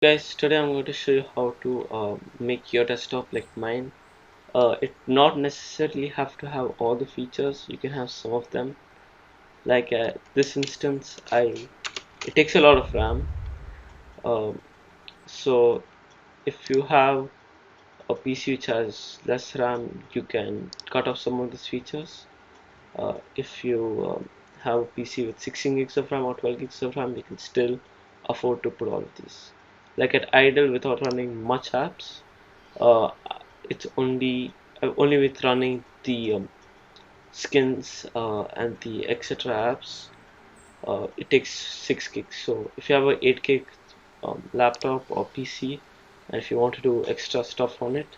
Guys, today I'm going to show you how to make your desktop like mine. It not necessarily have to have all the features. You can have some of them. Like this instance, it takes a lot of RAM. Um, so if you have a PC which has less RAM, you can cut off some of these features. If you have a PC with 16 gigs of RAM or 12 gigs of RAM, you can still afford to put all of these. Like at idle without running much apps, uh, it's only with running the skins and the etc apps. It takes 6 gigs. So if you have a 8 gig laptop or PC, and if you want to do extra stuff on it,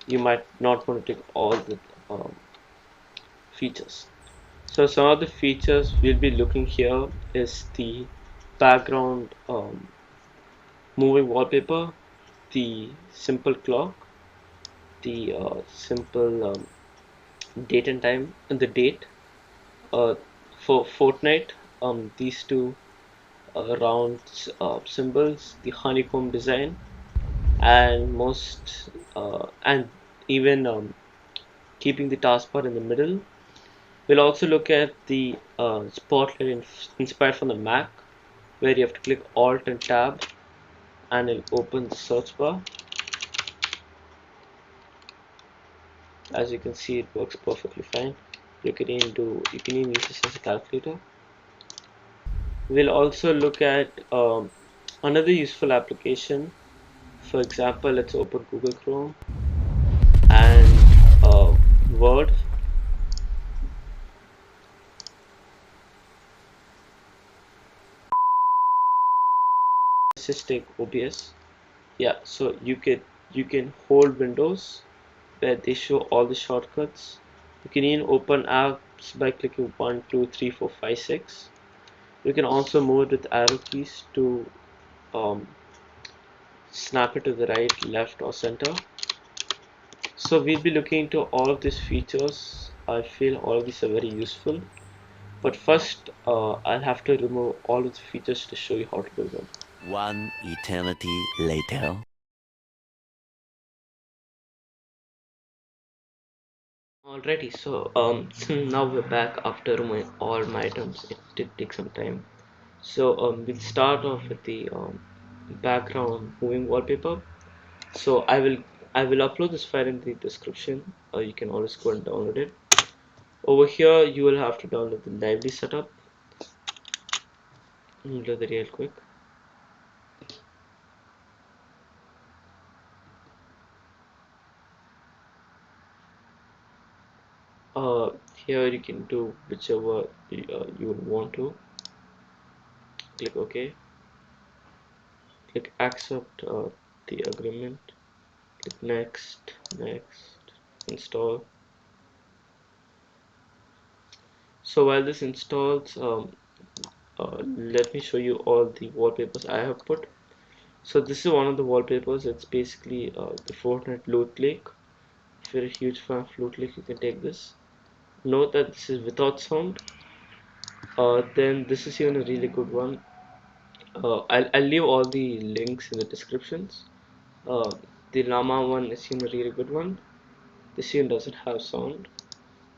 you might not want to take all the um, features. So some of the features we'll be looking here is the background moving wallpaper, the simple clock, the simple date and time and the date. Uh, for Fortnite, these two round symbols, the honeycomb design, and and even keeping the taskbar in the middle. We'll also look at the spotlight inspired from the Mac, where you have to click Alt and Tab, and it'll open the search bar. As you can see, it works perfectly fine. You can even use this as a calculator. We'll also look at another useful application. For example, let's open Google Chrome and Word. Let's just take OBS. Yeah, so you can hold windows where they show all the shortcuts. You can even open apps by clicking 1, 2, 3, 4, 5, 6. You can also move it with arrow keys to um, snap it to the right, left, or center. So we'll be looking into all of these features. I feel all of these are very useful. But first, I'll have to remove all of the features to show you how to do them. One eternity later. Alrighty, so now we're back after removing all my items. It did take some time. So we'll start off with the background moving wallpaper. So I will upload this file in the description. You can always go and download it. Over here, you will have to download the lively setup. I'll do that real quick. Here you can do whichever you would want to. Click OK. Click accept the agreement. Click next, next, install. So while this installs, let me show you all the wallpapers I have put. So this is one of the wallpapers. It's basically the Fortnite loot lake. If you're a huge fan of loot lake, you can take this. Note that this is without sound. Then this is even a really good one. I'll leave all the links in the descriptions. Uh, the llama one is even a really good one. This one doesn't have sound.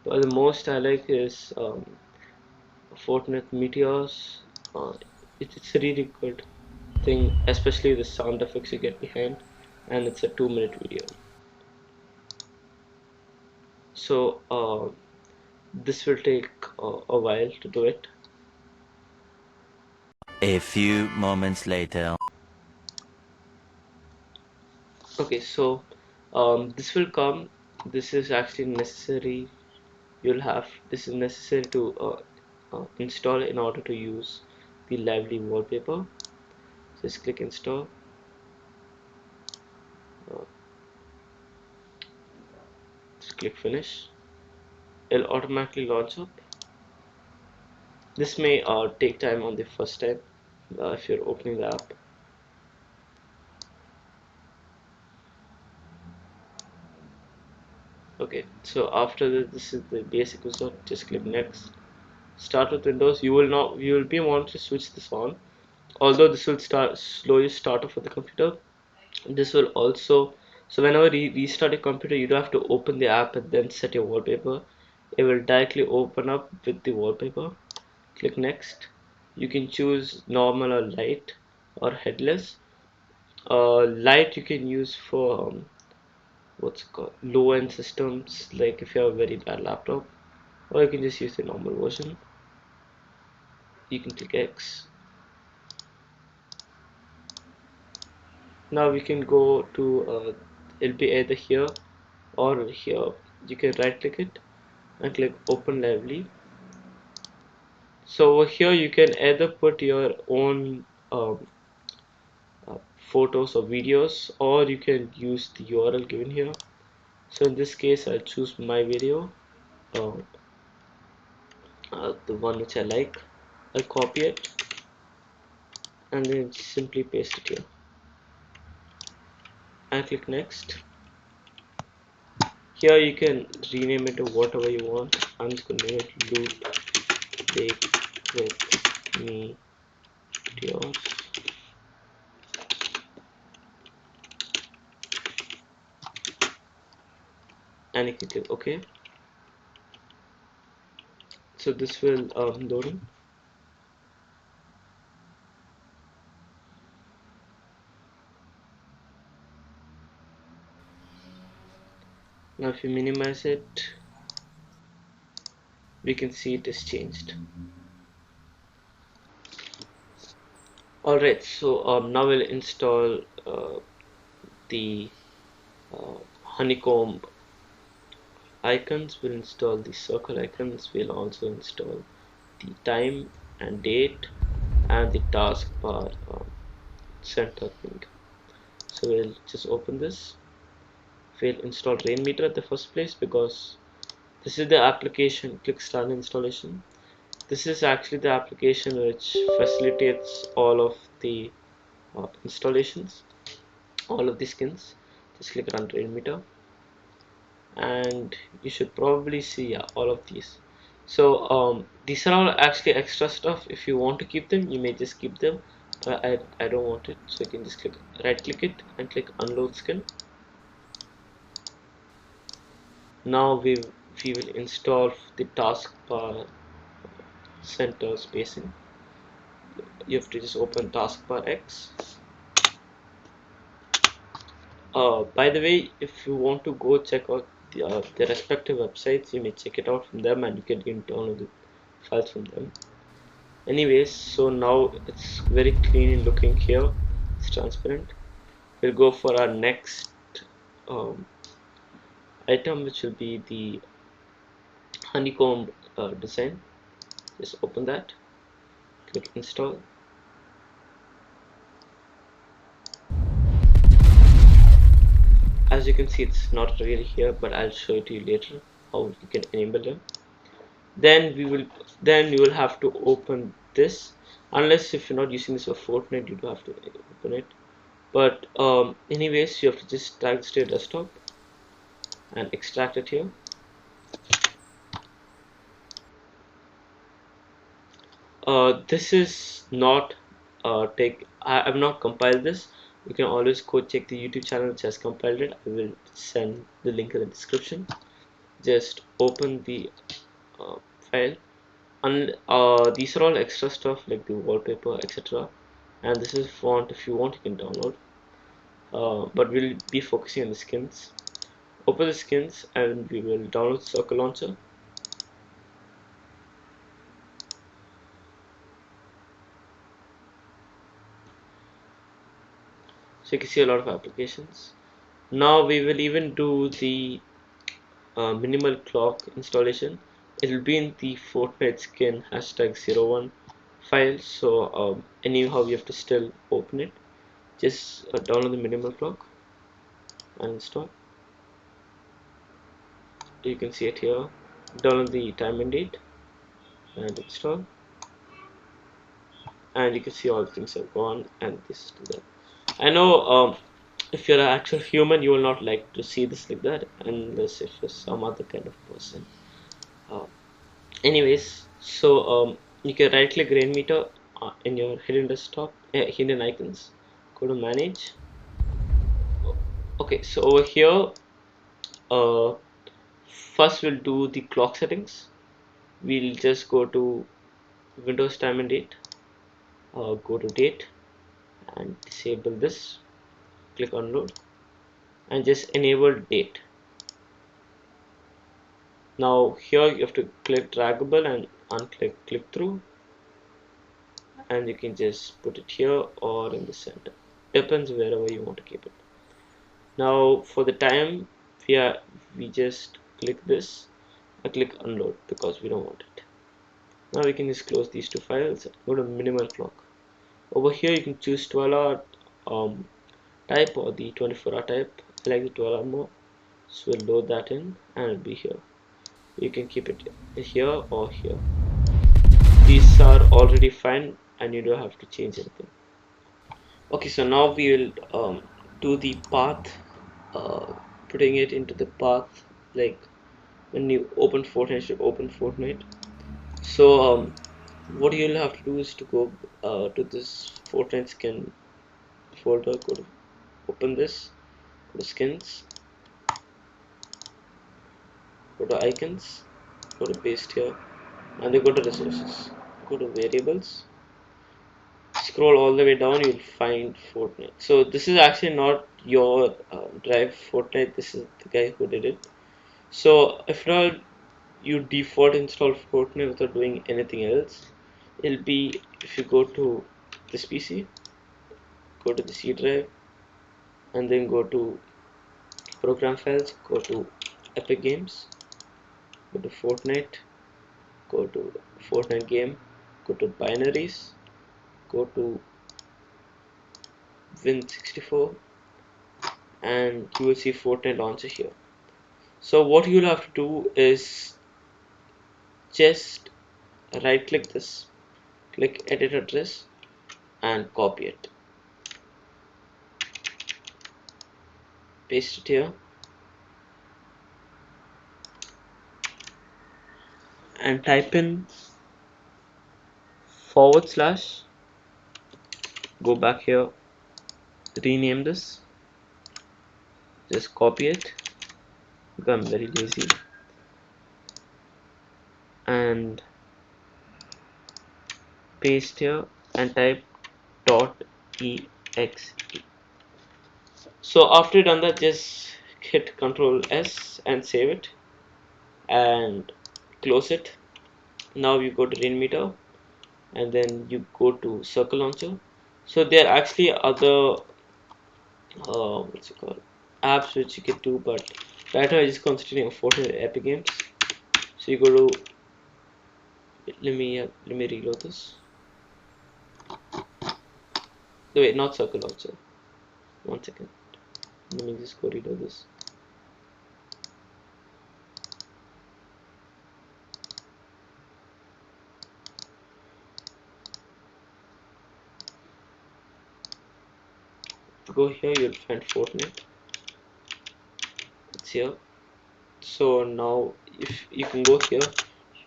But the most I like is Fortnite Meteors. Uh, it's a really good thing, especially the sound effects you get behind, and it's a 2-minute video. So this will take a while to do it. A few moments later. Okay, so this will come. This is actually necessary. This is necessary to install in order to use the lively wallpaper. Just click install. Uh, just click finish. It'll automatically launch up. This may take time on the first time if you're opening the app. Okay, so after this is the basic result. Just click next. Start with Windows. You will be want to switch this on. although this will slowly start off with the computer, this will also, so whenever you restart your computer, you don't have to open the app and then set your wallpaper. It will directly open up with the wallpaper. Click next. You can choose normal or light or headless. Light you can use for what's it called, low-end systems, like if you have a very bad laptop, or you can just use the normal version. You can click X. Now we can go to it'll be either here or here. You can right click it and click open library. So over here you can either put your own um, photos or videos, or you can use the URL given here. So in this case I'll choose my video, uh, the one which I like. I'll copy it and then simply paste it here and click next. Here you can rename it to whatever you want. I'm just going to name it loot bake with me videos, and you can click OK. So this will load in. Now if you minimize it, we can see it is changed. Alright, so now we'll install the Honeycomb icons. We'll install the circle icons. We'll also install the time and date and the taskbar center thing. So we'll just open this. We'll install Rainmeter at the first place because this is the application. Click start installation. This is actually the application which facilitates all of the installations, all of the skins. Just click run Rainmeter, and you should probably see, yeah, all of these. So these are all actually extra stuff. If you want to keep them, you may just keep them. I don't want it, so you can just right click it and click unload skin. Now we will install the taskbar center spacing. You have to just open taskbar X. By the way, if you want to go check out the respective websites, you may check it out from them, and you can even download the files from them. Anyways, so now it's very clean looking here. It's transparent. We'll go for our next item, which will be the Honeycomb design. Just open that, click install. As you can see, it's not really here, but I'll show it to you later how you can enable them. Then you will have to open this, unless if you're not using this for Fortnite, you do have to open it. But anyways, you have to just drag this to your desktop and extract it here. This is not I've not compiled this. You can always go check the YouTube channel which has compiled it. I will send the link in the description. Just open the file, and these are all extra stuff like the wallpaper, etc. And this is font. If you want, you can download. But we'll be focusing on the skins. Open the skins and we will download Circle Launcher. So you can see a lot of applications. Now we will even do the minimal clock installation. It will be in the Fortnite skin #01 file. So anyhow, you have to still open it. Just download the minimal clock and install. You can see it here. Download the time and date and install. And you can see all the things have gone, and this to that. I know if you're an actual human, you will not like to see this like that, unless if you're some other kind of person. Anyways, so you can right click Rainmeter, in your hidden desktop, hidden icons. Go to manage. Okay, so over here, uh, first we'll do the clock settings. We'll just go to Windows time and date. Go to date and disable this. Click unload and just enable date. Now here you have to click draggable and unclick click through, and you can just put it here or in the center. Depends wherever you want to keep it. Now for the time, we just click this and click unload because we don't want it. Now we can just close these two files. Go to minimal clock. Over here you can choose 12-hour type or the 24-hour type. I like the 12-hour more, so we'll load that in and it'll be here. You can keep it here or here. These are already fine and you don't have to change anything. Okay, so now we will do the path, putting it into the path, like when you open Fortnite, you open Fortnite. So what you'll have to do is to go to this Fortnite skin folder, go to open this, go to skins, go to icons, go to paste here, and then go to resources, go to variables, scroll all the way down, you'll find Fortnite. So this is actually not your drive Fortnite, this is the guy who did it. So if not you default install Fortnite without doing anything else, it'll be if you go to this PC, go to the C drive, and then go to program files, go to Epic Games, go to Fortnite, go to Fortnite game, go to binaries, go to Win64, and you will see Fortnite launcher here. So what you'll have to do is just right click this, click edit address and copy it, paste it here, and type in /, go back here, rename this, just copy it because I'm very lazy, and paste here and type .exe. So after you've done that, just hit Ctrl S and save it and close it. Now you go to Rainmeter and then you go to Circle Launcher. So there are actually other what's it called, apps which you can do, but right now I'm just concentrating on Fortnite Epic Games. So you go to, let me reload this. No, wait, not Circle Launcher. 1 second. Let me just go reload this. If you go here, you'll find Fortnite. It's here. So now, if you can go here,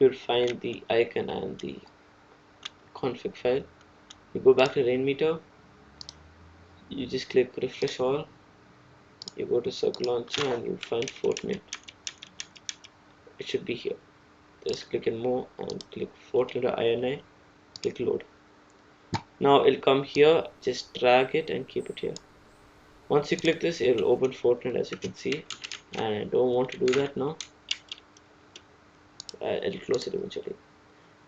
you'll find the icon and the config file. You go back to Rainmeter. You just click refresh all. You go to Circle Launcher and you'll find Fortnite. It should be here. Just click in more and click Fortnite INI. Click load. Now it'll come here. Just drag it and keep it here. Once you click this, it will open Fortnite as you can see. And I don't want to do that now. It'll close it eventually.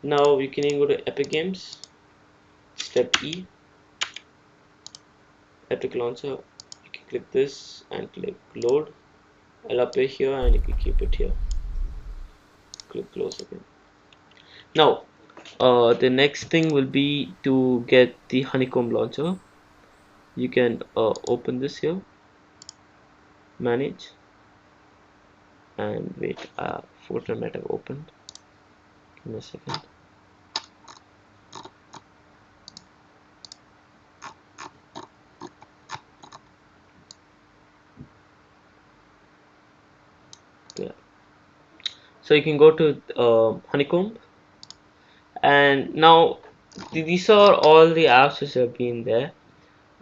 Now you can even go to Epic Games. Step E. Epic Launcher. You can click this and click load. I'll appear here and you can keep it here. Click close again. Now the next thing will be to get the Honeycomb launcher. You can open this here, manage, and wait, Fortnite might have opened. Give me a second. Yeah. So you can go to Honeycomb, and now these are all the apps which have been there.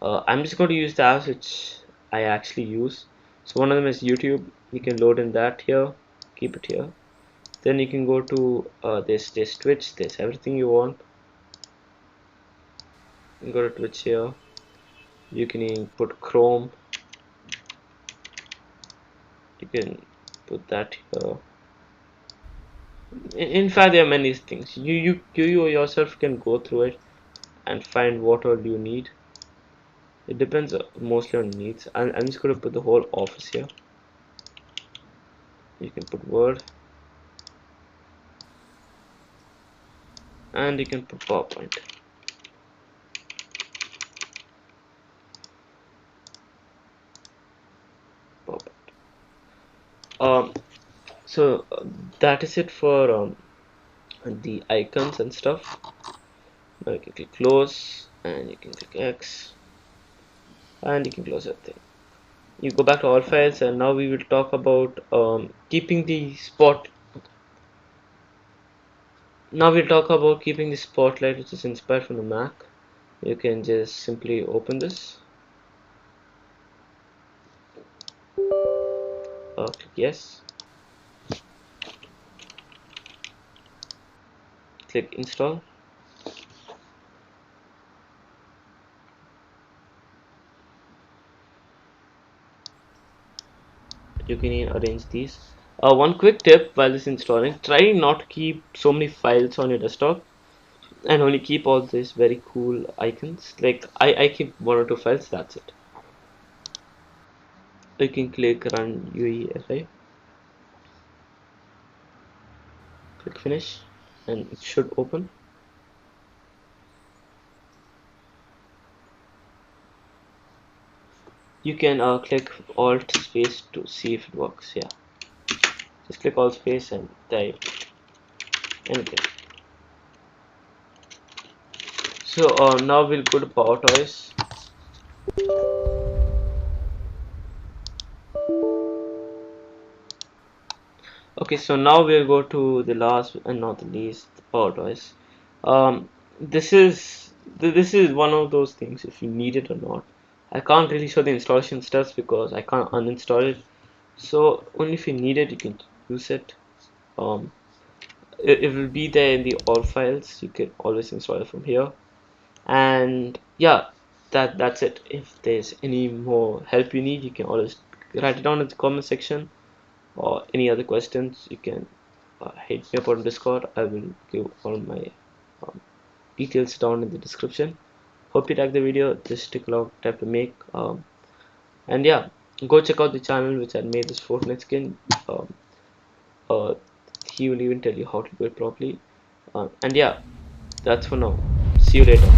I'm just going to use the apps which I actually use. So one of them is YouTube. You can load in that here, keep it here. Then you can go to this Twitch. There's everything you want. You can go to Twitch here. You can put Chrome. You can put that here. In fact, there are many things. You yourself can go through it and find what all you need. It depends mostly on needs. I'm just going to put the whole office here. You can put Word, and you can put PowerPoint. Um, so that is it for the icons and stuff. Now you can click close, and you can click X, and you can close everything. You go back to all files, and now we will talk about keeping the spot. Now we'll talk about keeping the spotlight, which is inspired from the Mac. You can just simply open this. Click yes. Click install. You can arrange these. One quick tip while this installing: try not to keep so many files on your desktop, and only keep all these very cool icons. Like I keep 1 or 2 files. That's it. You can click run UEFI. Click finish, and it should open. You can click alt space to see if it works. Yeah, just click alt space and type anything. So now we'll go to Power Toys. Okay, so now we'll go to the last and not the least, the Power Toys. Um, this is one of those things if you need it or not. I can't really show the installation steps because I can't uninstall it. So only if you need it, you can use it. Um, it will be there in the all files. You can always install it from here. And yeah, that's it. If there's any more help you need, you can always write it down in the comment section, or any other questions you can hit me up on Discord. I will give all my um, details down in the description. Hope you like the video. This took a long time to make, and yeah, go check out the channel which I made this Fortnite skin. um, uh, he will even tell you how to do it properly, and yeah, that's for now. See you later.